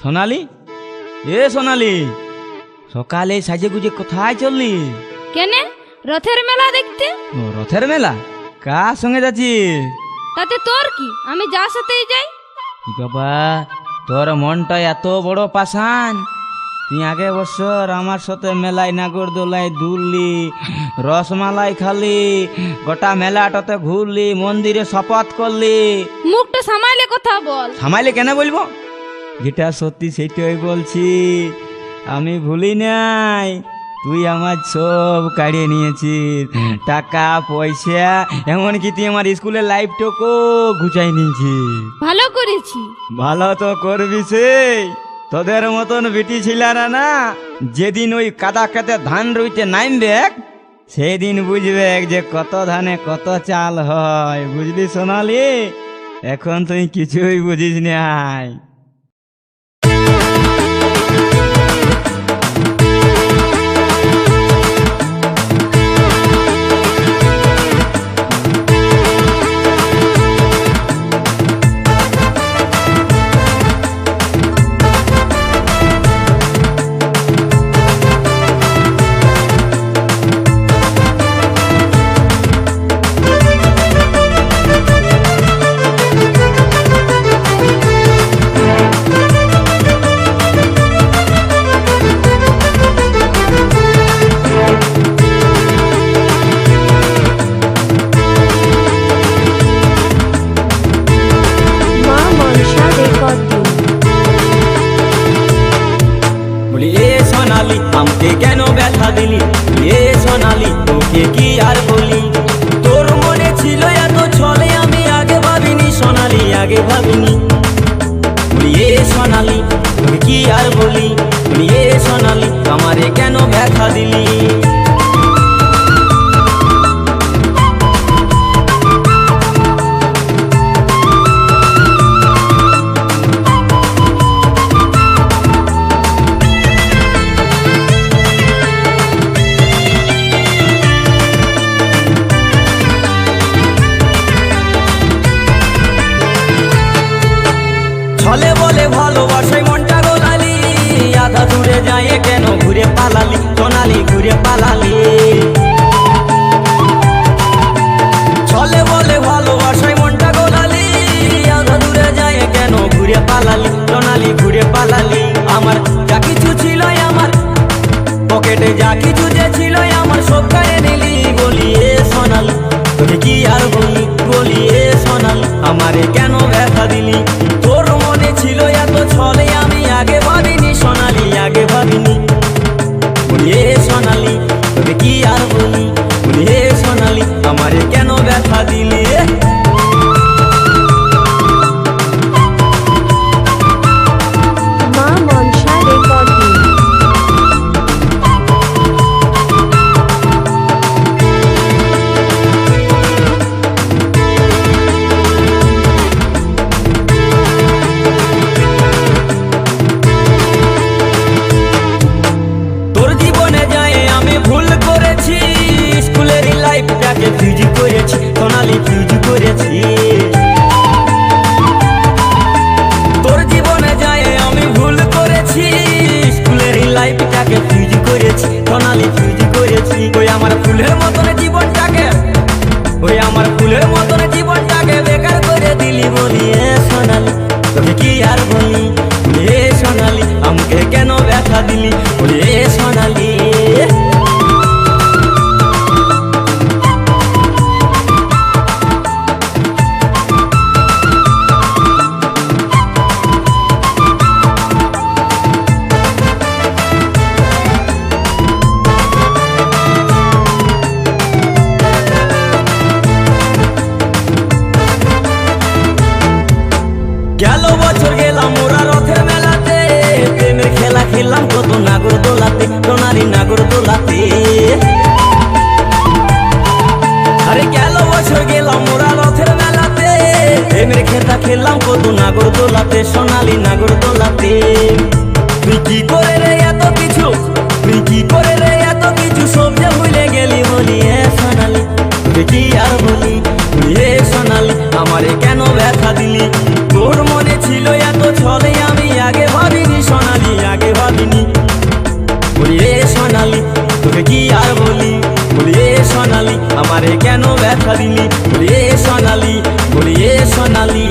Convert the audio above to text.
সোনালি, এ সোনালি, সকালে সাজে গুজে কোথায় চললি? কেনে? রথের মেলা দেখতে। ও রথের মেলা? কার সঙ্গে যাচ্ছিস? তাতে তোর কি, আমি যার সাথেই যাই। কি বাবা, তোর মনটা এত বড় পাষাণ। তুই আগে বছর আমার সাথে মেলায় নাগরদোলায় দুললি, রসমালাই খালি, গোটা মেলাটাতে ঘুরলি, মন্দিরে শপথ করলি। মুখটা সামাইলে কথা বল। থামাইলে কেন বলবো? যেটা সত্যি সেটাই বলছি। আমি ভুলি নাই, তুই আমার সব কাড়িয়ে নিয়েছিস, টাকা পয়সা, এমনকি তুই আমার স্কুলের লাইফটাকেও ঘুচাই নিয়েছিস। ভালো করেছি। ভালো তো করবি সেই, তোদের মতন বেটি ছিলারা না, যেদিন ওই কাদা খেতে ধান রুইতে নামবে সেদিন বুঝবে যে কত ধানে কত চাল হয়। বুঝলি সোনালি? এখন তুই কিছুই বুঝিস নাই। আমাকে কেন ব্যথা দিলি? এ সোনালি, তোকে কি আর বলি? তোর মনে ছিল এত ছলে, আমি আগে ভাবিনি সোনালি, আগে ভাবিনি। এ সোনালি, তোকে কি আর বলি? এ সোনালি, আমারে কেন ব্যথা দিলি? ছলে বলে ভালোবাসায় মনটা গোলালি, আধা দূরে যায় কেন ঘুরে পালালি সোনালি, ঘুরে পালালি। ছলে বলে ভালোবাসায় মনটা গোলালি, আধা দূরে যায় কেন ঘুরে পালালি সোনালি, ঘুরে পালালি। আমার যা কিছু ছিল, আমার পকেটে যা কিছু যে ছিল, আমার সব গায়ে নিলি। বলি এ সোনালি, তোকে কি আর বলি? বলি এ সোনালি, আমারে কেন ব্যথা দিলি? তোর মনে ছিল এত ছলে, আমি আগে ভাবিনি সোনালি, আগে ভাবিনি। বলি এ সোনালি, তোকে কি আর বলি? বলি এ সোনালি, আমারে কেন ব্যথা দিলি? ফিউজ করেছি সোনালি, ফিউজ করেছি। তোর জীবনে যায় আমি ভুল করেছি, স্কুলের লাইফটাকে ফিউজ করেছি সোনালি, ফিউজ করেছি। ওই আমার ফুলের মতন জীবনটাকে, ওই আমার ফুলের মতন জীবনটাকে বেকার করে দিলি। বলি এ সোনালি, তোকে কি আর বলি? এ সোনালি, আমাকে কেন ব্যথা দিলি? বলি এ সোনালি। গেল বছর গেলাম ওরা রথের মেলাতে, প্রেমের খেলা খেললাম কত নাগরদোলাতে সোনালি, নাগরদোলাতে। আরে গেল বছর গেলাম ওরা রথের মেলাতে, প্রেমের খেলা খেললাম কত নাগরদোলাতে সোনালি, নাগরদোলাতে। তুই কি করে রে এত কিছু? তুই কি করে রে এত কিছু? সব যে ভুলে গেলি। বলি এ সোনালি, তুই কি আর বলি? এ সোনালি, আমারে কেন ব্যথা দিলি? তোর মনে ছিল এত ছলে, আমি আগে ভাবিনি আমারে কেন ব্যথা দিলি বলি এ সোনালি বলি এ সোনালি